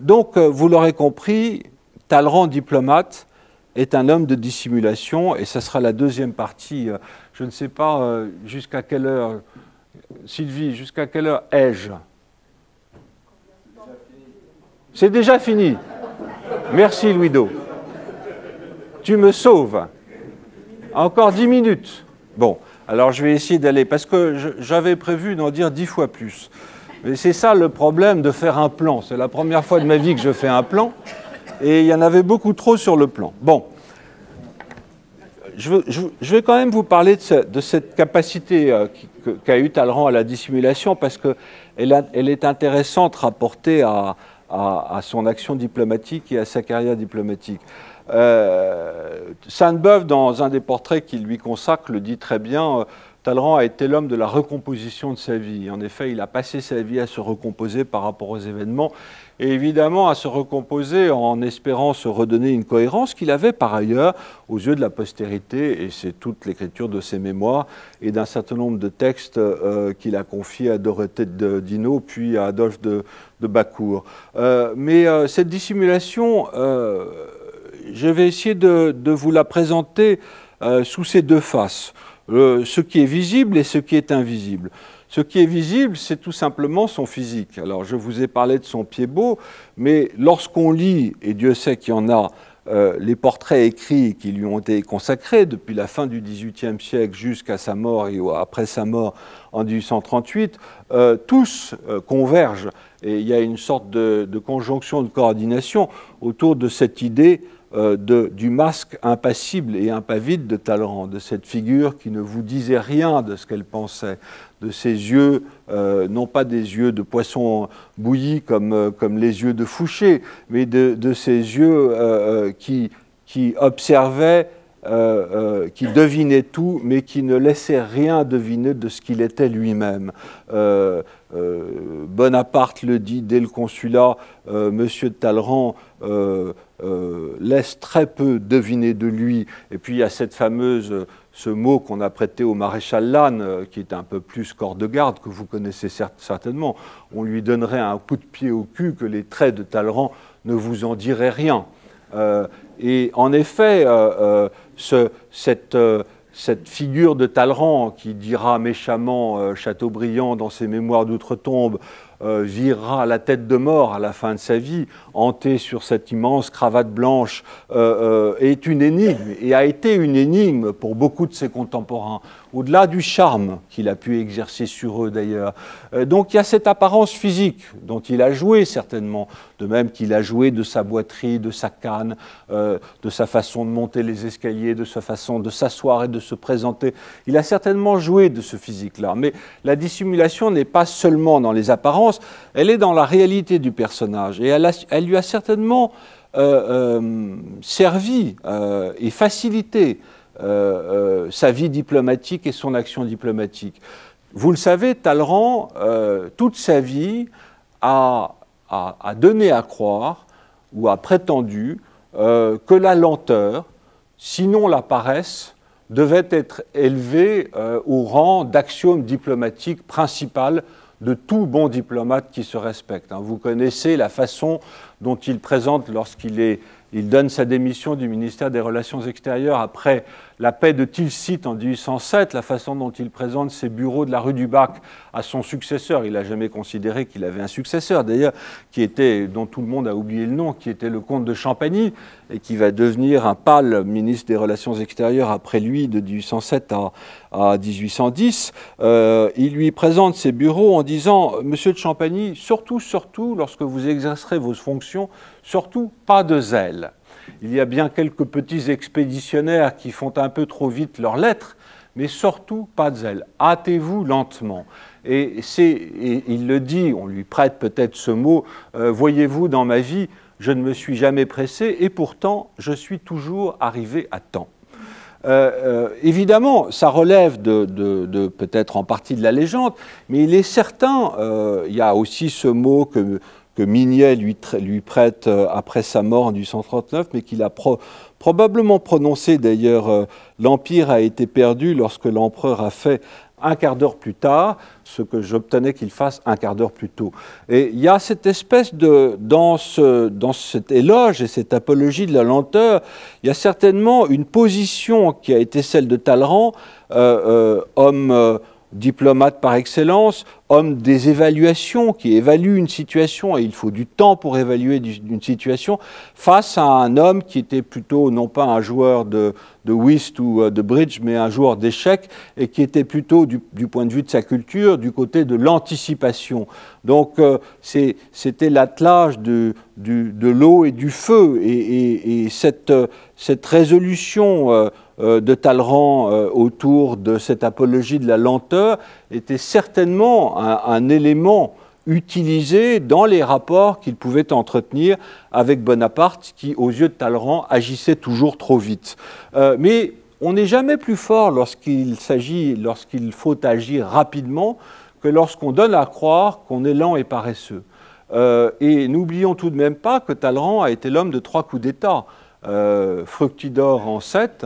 Speaker 1: Donc, vous l'aurez compris, Talleyrand diplomate est un homme de dissimulation et ce sera la deuxième partie. Je ne sais pas jusqu'à quelle heure... Sylvie, jusqu'à quelle heure ai-je? C'est déjà fini. Merci, Louis-Do. Tu me sauves. Encore 10 minutes. Bon, alors je vais essayer d'aller, parce que j'avais prévu d'en dire 10 fois plus. Mais c'est ça le problème de faire un plan. C'est la première fois de ma vie que je fais un plan, et il y en avait beaucoup trop sur le plan. Bon, je vais quand même vous parler de cette capacité qu'a eu Talleyrand à la dissimulation, parce qu'elle est intéressante rapportée à son action diplomatique et à sa carrière diplomatique. Sainte-Beuve, dans un des portraits qu'il lui consacre, le dit très bien. Talleyrand a été l'homme de la recomposition de sa vie. En effet, il a passé sa vie à se recomposer par rapport aux événements, et évidemment à se recomposer en espérant se redonner une cohérence qu'il avait par ailleurs aux yeux de la postérité, et c'est toute l'écriture de ses mémoires et d'un certain nombre de textes qu'il a confiés à Dorothée de Dino puis à Adolphe de Bacourt. Mais cette dissimulation, je vais essayer de vous la présenter sous ces deux faces. Ce qui est visible et ce qui est invisible. Ce qui est visible, c'est tout simplement son physique. Alors, je vous ai parlé de son pied beau, mais lorsqu'on lit, et Dieu sait qu'il y en a, les portraits écrits qui lui ont été consacrés depuis la fin du XVIIIe siècle jusqu'à sa mort et après sa mort en 1838, tous convergent, et il y a une sorte de conjonction, de coordination autour de cette idée du masque impassible et impavide de Talleyrand, de cette figure qui ne vous disait rien de ce qu'elle pensait, de ses yeux, non pas des yeux de poisson bouilli comme les yeux de Fouché, mais de ces yeux qui observaient, qui devinaient tout, mais qui ne laissaient rien deviner de ce qu'il était lui-même. Bonaparte le dit dès le consulat, Monsieur de Talleyrand laisse très peu deviner de lui. Et puis il y a ce mot qu'on a prêté au maréchal Lannes, qui est un peu plus corps de garde, que vous connaissez certainement. On lui donnerait un coup de pied au cul que les traits de Talleyrand ne vous en diraient rien. Et en effet, cette figure de Talleyrand qui dira méchamment Chateaubriand dans ses mémoires d'outre-tombe, virera la tête de mort à la fin de sa vie, hanté sur cette immense cravate blanche, est une énigme, et a été une énigme pour beaucoup de ses contemporains, au-delà du charme qu'il a pu exercer sur eux d'ailleurs. Donc il y a cette apparence physique dont il a joué certainement, de même qu'il a joué de sa boiterie, de sa canne, de sa façon de monter les escaliers, de sa façon de s'asseoir et de se présenter. Il a certainement joué de ce physique-là, mais la dissimulation n'est pas seulement dans les apparences, elle est dans la réalité du personnage, et elle lui a certainement servi et facilité sa vie diplomatique et son action diplomatique. Vous le savez, Talleyrand, toute sa vie, a donné à croire, ou a prétendu, que la lenteur, sinon la paresse, devait être élevée au rang d'axiome diplomatique principal de tout bon diplomate qui se respecte. Vous connaissez la façon dont il présente lorsqu'il donne sa démission du ministère des Relations extérieures après la paix de Tilsit en 1807, la façon dont il présente ses bureaux de la rue du Bac à son successeur. Il n'a jamais considéré qu'il avait un successeur, d'ailleurs, dont tout le monde a oublié le nom, qui était le comte de Champagny, et qui va devenir un pâle ministre des Relations extérieures après lui, de 1807 à 1810. Il lui présente ses bureaux en disant « Monsieur de Champagny, surtout, lorsque vous exercerez vos fonctions, surtout pas de zèle. Il y a bien quelques petits expéditionnaires qui font un peu trop vite leurs lettres, mais surtout pas de zèle. Hâtez-vous lentement. » Et il le dit, on lui prête peut-être ce mot, voyez-vous, dans ma vie, je ne me suis jamais pressé et pourtant je suis toujours arrivé à temps. Évidemment, ça relève de peut-être en partie de la légende, mais il est certain, il y a aussi ce mot que Mignet lui prête après sa mort en 1839, mais qu'il a probablement prononcé. D'ailleurs, l'Empire a été perdu lorsque l'empereur a fait un quart d'heure plus tard ce que j'obtenais qu'il fasse un quart d'heure plus tôt. Et il y a cette espèce dans cet éloge et cette apologie de la lenteur, il y a certainement une position qui a été celle de Talleyrand, homme diplomate par excellence, homme des évaluations, qui évalue une situation, et il faut du temps pour évaluer une situation, face à un homme qui était plutôt, non pas un joueur de whist ou de bridge, mais un joueur d'échecs, et qui était plutôt, du point de vue de sa culture, du côté de l'anticipation. Donc c'était l'attelage de l'eau et du feu, et cette résolution de Talleyrand autour de cette apologie de la lenteur était certainement un élément utilisé dans les rapports qu'il pouvait entretenir avec Bonaparte, qui, aux yeux de Talleyrand, agissait toujours trop vite. Mais on n'est jamais plus fort lorsqu'il faut agir rapidement que lorsqu'on donne à croire qu'on est lent et paresseux. Et n'oublions tout de même pas que Talleyrand a été l'homme de 3 coups d'État. Fructidor en 7,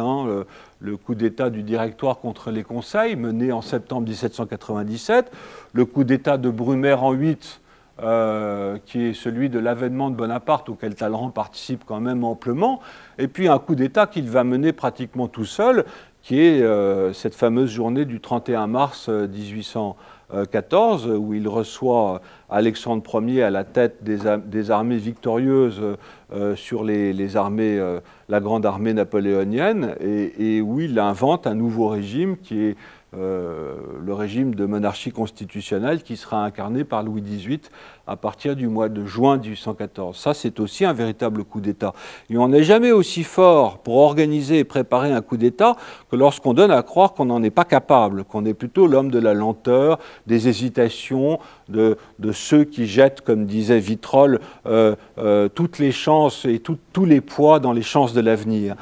Speaker 1: le coup d'État du Directoire contre les conseils, mené en septembre 1797, le coup d'État de Brumaire en 8, qui est celui de l'avènement de Bonaparte, auquel Talleyrand participe quand même amplement, et puis un coup d'État qu'il va mener pratiquement tout seul, qui est cette fameuse journée du 31 mars 1814, où il reçoit Alexandre Ier à la tête des armées victorieuses sur les armées, la grande armée napoléonienne, et où il invente un nouveau régime qui est le régime de monarchie constitutionnelle qui sera incarné par Louis XVIII à partir du mois de juin 1814. Ça, c'est aussi un véritable coup d'État. Et on n'est jamais aussi fort pour organiser et préparer un coup d'État que lorsqu'on donne à croire qu'on n'en est pas capable, qu'on est plutôt l'homme de la lenteur, des hésitations, de ceux qui jettent, comme disait Vitrolles, toutes les chances et tous les poids dans les chances de l'avenir.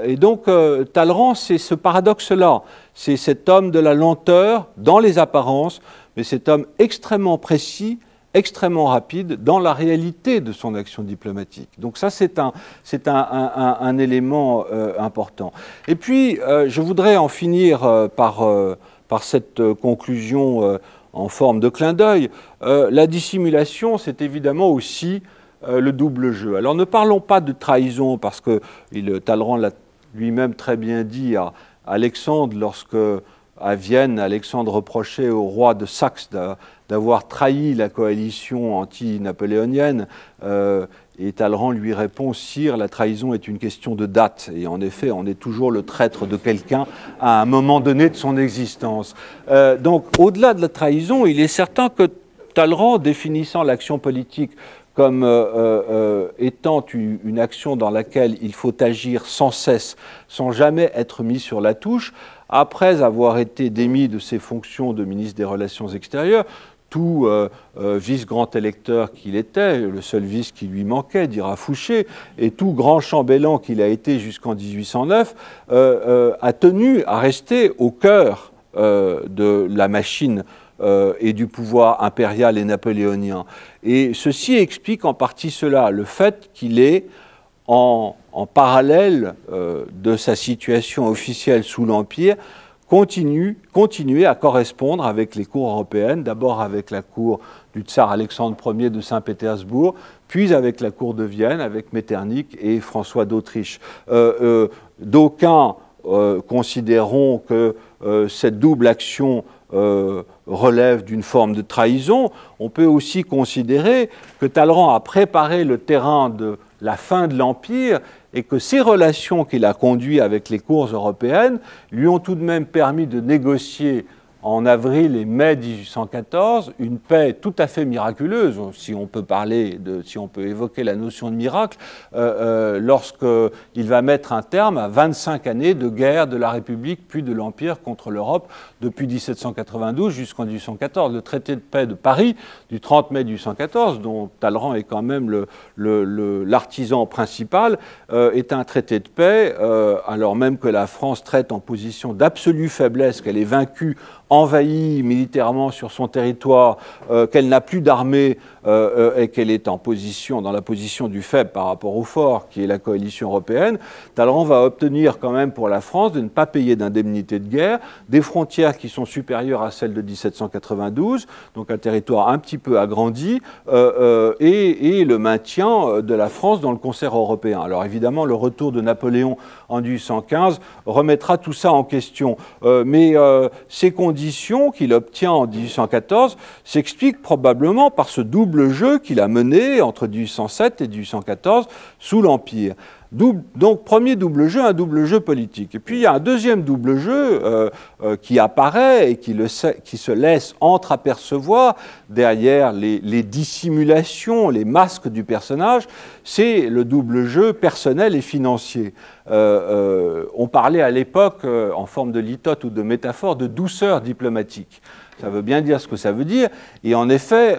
Speaker 1: Et donc, Talleyrand, c'est ce paradoxe-là. C'est cet homme de la lenteur dans les apparences, mais cet homme extrêmement précis, extrêmement rapide dans la réalité de son action diplomatique. Donc ça, c'est un élément important. Et puis, je voudrais en finir par cette conclusion en forme de clin d'œil. La dissimulation, c'est évidemment aussi le double jeu. Alors ne parlons pas de trahison, parce que Talleyrand l'a lui-même très bien dit à Alexandre, lorsque, à Vienne, Alexandre reprochait au roi de Saxe d'avoir trahi la coalition anti-napoléonienne, et Talleyrand lui répond « Sire, la trahison est une question de date ». Et en effet, on est toujours le traître de quelqu'un à un moment donné de son existence. Donc, au-delà de la trahison, il est certain que Talleyrand, définissant l'action politique comme étant une action dans laquelle il faut agir sans cesse, sans jamais être mis sur la touche, après avoir été démis de ses fonctions de ministre des Relations extérieures, tout vice-grand électeur qu'il était, le seul vice qui lui manquait, dira Fouché, et tout grand chambellan qu'il a été jusqu'en 1809, a tenu à rester au cœur de la machine et du pouvoir impérial et napoléonien. Et ceci explique en partie cela, le fait qu'il est en parallèle de sa situation officielle sous l'Empire, continuer à correspondre avec les cours européennes, d'abord avec la cour du tsar Alexandre Ier de Saint-Pétersbourg, puis avec la cour de Vienne, avec Metternich et François d'Autriche. D'aucuns considéreront que cette double action relève d'une forme de trahison. On peut aussi considérer que Talleyrand a préparé le terrain de la fin de l'Empire et que ces relations qu'il a conduites avec les cours européennes lui ont tout de même permis de négocier en avril et mai 1814 une paix tout à fait miraculeuse, si on peut si on peut évoquer la notion de miracle, lorsqu'il va mettre un terme à 25 années de guerre de la République puis de l'Empire contre l'Europe depuis 1792 jusqu'en 1814. Le traité de paix de Paris du 30 mai 1814, dont Talleyrand est quand même l'artisan principal, est un traité de paix, alors même que la France traite en position d'absolue faiblesse, qu'elle est vaincue, envahie militairement sur son territoire, qu'elle n'a plus d'armée et qu'elle est dans la position du faible par rapport au fort, qui est la coalition européenne, Talleyrand va obtenir quand même pour la France de ne pas payer d'indemnité de guerre, des frontières qui sont supérieures à celles de 1792, donc un territoire un petit peu agrandi, et le maintien de la France dans le concert européen. Alors évidemment, le retour de Napoléon en 1815 remettra tout ça en question, mais ces conditions érudition qu'il obtient en 1814 s'explique probablement par ce double jeu qu'il a mené entre 1807 et 1814 sous l'Empire. Donc, premier double jeu, un double jeu politique. Et puis, il y a un deuxième double jeu qui apparaît et qui se laisse entreapercevoir derrière les dissimulations, les masques du personnage, c'est le double jeu personnel et financier. On parlait à l'époque, en forme de litote ou de métaphore, de douceur diplomatique. Ça veut bien dire ce que ça veut dire. Et en effet,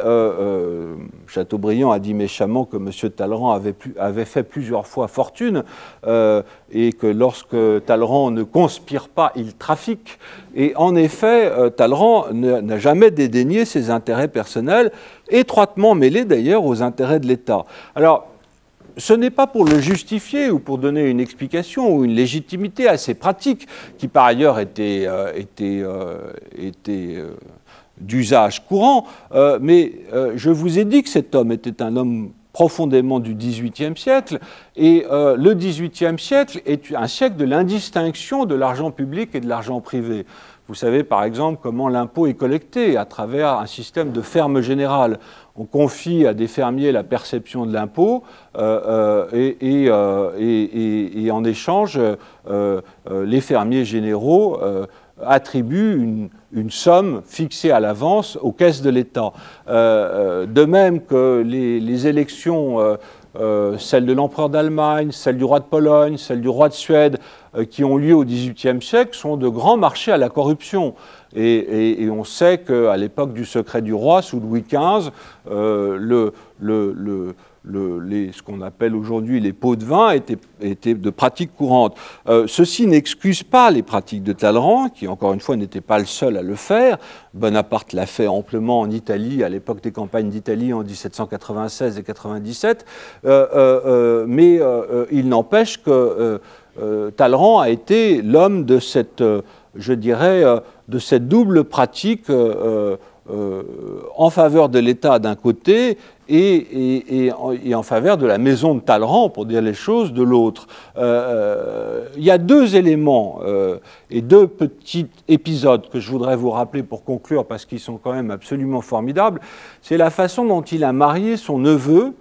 Speaker 1: Chateaubriand a dit méchamment que M. Talleyrand avait fait plusieurs fois fortune et que lorsque Talleyrand ne conspire pas, il trafique. Et en effet, Talleyrand n'a jamais dédaigné ses intérêts personnels, étroitement mêlés d'ailleurs aux intérêts de l'État. Alors, ce n'est pas pour le justifier ou pour donner une explication ou une légitimité à ces pratiques qui, par ailleurs, étaient d'usage courant, mais je vous ai dit que cet homme était un homme profondément du XVIIIe siècle, et le XVIIIe siècle est un siècle de l'indistinction de l'argent public et de l'argent privé. Vous savez par exemple comment l'impôt est collecté à travers un système de ferme générale. On confie à des fermiers la perception de l'impôt et en échange, les fermiers généraux attribuent une somme fixée à l'avance aux caisses de l'État. De même que les élections, celles de l'empereur d'Allemagne, celles du roi de Pologne, celles du roi de Suède, qui ont lieu au XVIIIe siècle, sont de grands marchés à la corruption. Et on sait qu'à l'époque du secret du roi, sous Louis XV, ce qu'on appelle aujourd'hui les pots de vin étaient de pratiques courantes. Ceci n'excuse pas les pratiques de Talleyrand, qui encore une fois n'était pas le seul à le faire. Bonaparte l'a fait amplement en Italie, à l'époque des campagnes d'Italie en 1796 et 97, mais il n'empêche que Talleyrand a été l'homme de cette, je dirais, de cette double pratique en faveur de l'État d'un côté et en faveur de la maison de Talleyrand, pour dire les choses, de l'autre. Il y a deux éléments et deux petits épisodes que je voudrais vous rappeler pour conclure, parce qu'ils sont quand même absolument formidables. C'est la façon dont il a marié son neveu,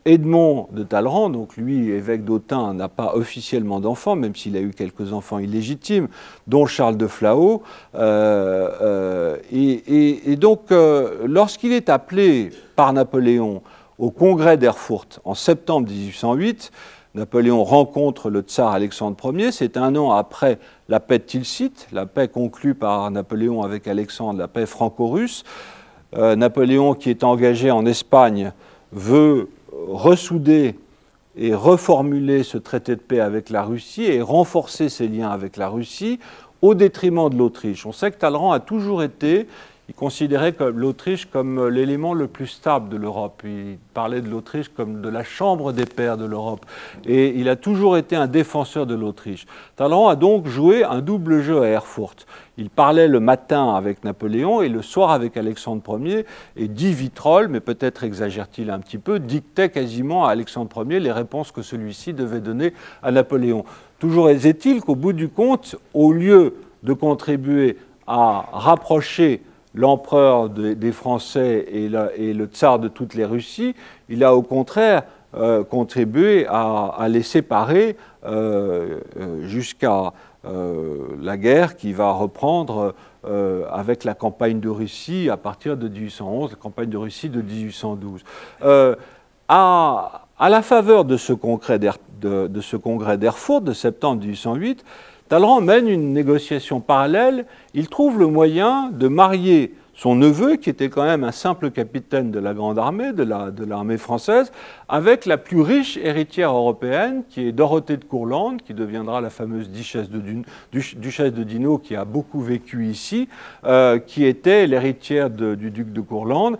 Speaker 1: Edmond de Talleyrand, donc lui, évêque d'Autun, n'a pas officiellement d'enfants, même s'il a eu quelques enfants illégitimes, dont Charles de Flahault. Et donc, lorsqu'il est appelé par Napoléon au congrès d'Erfurt en septembre 1808, Napoléon rencontre le tsar Alexandre Ier. C'est un an après la paix de Tilsit, la paix conclue par Napoléon avec Alexandre, la paix franco-russe. Napoléon, qui est engagé en Espagne, veut ressouder et reformuler ce traité de paix avec la Russie et renforcer ses liens avec la Russie au détriment de l'Autriche. On sait que Talleyrand a toujours été, il considérait l'Autriche comme l'élément le plus stable de l'Europe. Il parlait de l'Autriche comme de la chambre des pairs de l'Europe. Et il a toujours été un défenseur de l'Autriche. Talleyrand a donc joué un double jeu à Erfurt. Il parlait le matin avec Napoléon et le soir avec Alexandre Ier, et dit Vitrolles, mais peut-être exagère-t-il un petit peu, dictait quasiment à Alexandre Ier les réponses que celui-ci devait donner à Napoléon. Toujours est-il qu'au bout du compte, au lieu de contribuer à rapprocher l'empereur des Français et le tsar de toutes les Russies, il a au contraire contribué à les séparer jusqu'à la guerre qui va reprendre avec la campagne de Russie à partir de 1811, la campagne de Russie de 1812. À la faveur de ce congrès d'Erfurt de septembre 1808, Talleyrand mène une négociation parallèle. Il trouve le moyen de marier son neveu, qui était quand même un simple capitaine de la Grande Armée, de l'armée française, avec la plus riche héritière européenne, qui est Dorothée de Courlande, qui deviendra la fameuse duchesse de Dinaud, qui a beaucoup vécu ici, qui était l'héritière du duc de Courlande,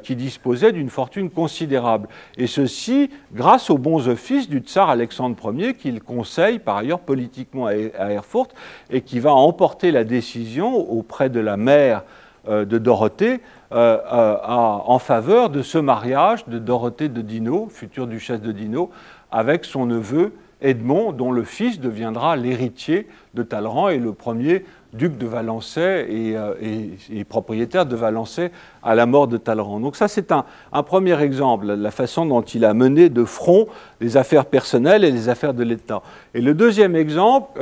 Speaker 1: qui disposait d'une fortune considérable. Et ceci grâce aux bons offices du tsar Alexandre Ier, qu'il conseille par ailleurs politiquement à Erfurt, et qui va emporter la décision auprès de la mère de Dorothée en faveur de ce mariage de Dorothée de Dinaud, future duchesse de Dinaud, avec son neveu Edmond, dont le fils deviendra l'héritier de Talleyrand est le premier duc de Valençay et propriétaire de Valençay à la mort de Talleyrand. Donc ça, c'est un premier exemple, la façon dont il a mené de front les affaires personnelles et les affaires de l'État. Et le deuxième exemple,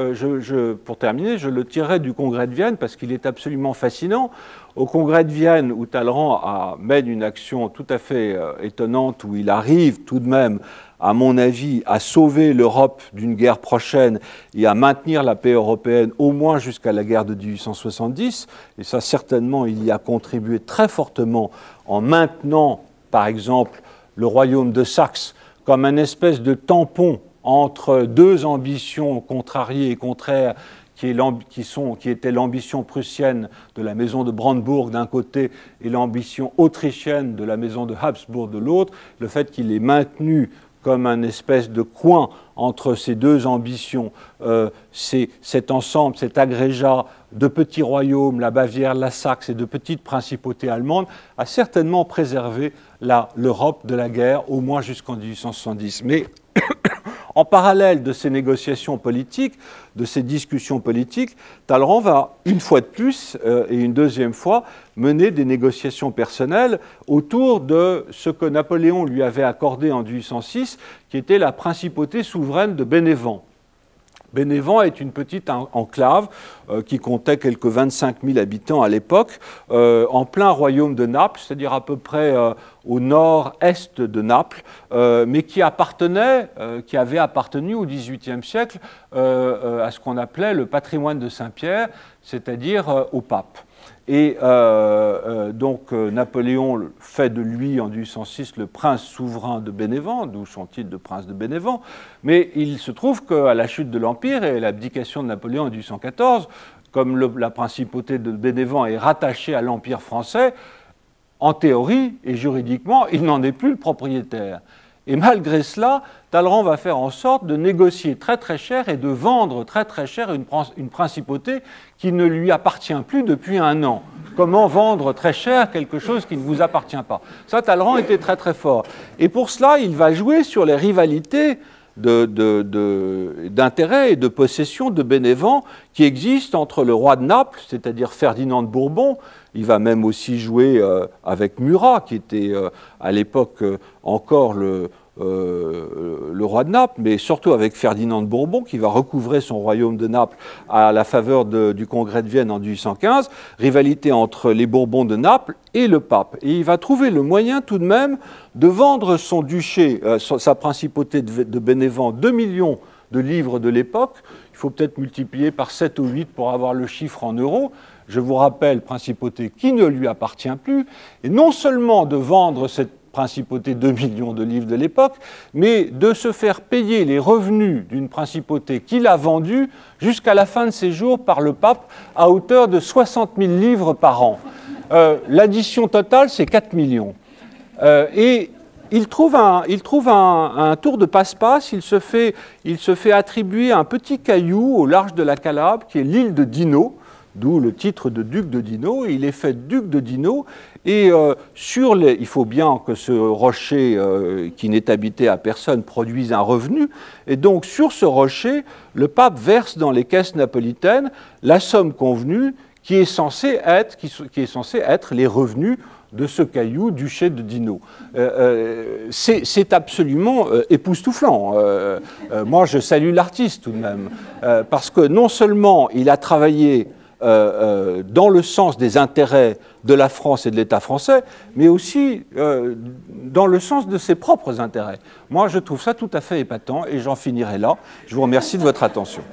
Speaker 1: pour terminer, je le tirerai du Congrès de Vienne parce qu'il est absolument fascinant. Au Congrès de Vienne, où Talleyrand mène une action tout à fait étonnante, où il arrive tout de même, à mon avis, à sauver l'Europe d'une guerre prochaine et à maintenir la paix européenne au moins jusqu'à la guerre de 1870. Et ça, certainement, il y a contribué très fortement en maintenant, par exemple, le royaume de Saxe comme un espèce de tampon entre deux ambitions contrariées et contraires qui était l'ambition prussienne de la maison de Brandebourg d'un côté et l'ambition autrichienne de la maison de Habsbourg de l'autre. Le fait qu'il ait maintenu comme un espèce de coin entre ces deux ambitions, cet ensemble, cet agrégat de petits royaumes, la Bavière, la Saxe et de petites principautés allemandes, a certainement préservé l'Europe de la guerre, au moins jusqu'en 1870. Mais en parallèle de ces négociations politiques, de ces discussions politiques, Talleyrand va, une fois de plus et une deuxième fois, mener des négociations personnelles autour de ce que Napoléon lui avait accordé en 1806, qui était la principauté souveraine de Bénévent. Bénévent est une petite enclave qui comptait quelques 25 000 habitants à l'époque, en plein royaume de Naples, c'est-à-dire à peu près au nord-est de Naples, mais qui avait appartenu au XVIIIe siècle à ce qu'on appelait le patrimoine de Saint-Pierre, c'est-à-dire au pape. Et donc Napoléon fait de lui en 1806 le prince souverain de Bénévent, d'où son titre de prince de Bénévent, mais il se trouve qu'à la chute de l'Empire et l'abdication de Napoléon en 1814, comme la principauté de Bénévent est rattachée à l'Empire français, en théorie et juridiquement, il n'en est plus le propriétaire. Et malgré cela, Talleyrand va faire en sorte de négocier très très cher et de vendre très très cher une principauté qui ne lui appartient plus depuis un an. Comment vendre très cher quelque chose qui ne vous appartient pas? Ça, Talleyrand était très très fort. Et pour cela, il va jouer sur les rivalités d'intérêt et de possession de Bénévent qui existent entre le roi de Naples, c'est-à-dire Ferdinand de Bourbon. Il va même aussi jouer avec Murat, qui était à l'époque encore le roi de Naples, mais surtout avec Ferdinand de Bourbon, qui va recouvrer son royaume de Naples à la faveur du Congrès de Vienne en 1815, rivalité entre les Bourbons de Naples et le pape. Et il va trouver le moyen tout de même de vendre son duché, sa principauté de Bénévent, 2 millions de livres de l'époque. Il faut peut-être multiplier par 7 ou 8 pour avoir le chiffre en euros. Je vous rappelle, principauté qui ne lui appartient plus, et non seulement de vendre cette principauté 2 millions de livres de l'époque, mais de se faire payer les revenus d'une principauté qu'il a vendue jusqu'à la fin de ses jours par le pape à hauteur de 60 000 livres par an. L'addition totale, c'est 4 millions. Et il trouve un tour de passe-passe, il se fait attribuer un petit caillou au large de la Calabre, qui est l'île de Dino, d'où le titre de duc de Dino. Il est fait duc de Dino, et il faut bien que ce rocher qui n'est habité à personne produise un revenu, et donc sur ce rocher, le pape verse dans les caisses napolitaines la somme convenue qui est censée être les revenus de ce caillou, duché de Dino. C'est absolument époustouflant. Moi, je salue l'artiste tout de même, parce que non seulement il a travaillé dans le sens des intérêts de la France et de l'État français, mais aussi dans le sens de ses propres intérêts. Moi, je trouve ça tout à fait épatant, et j'en finirai là. Je vous remercie de votre attention.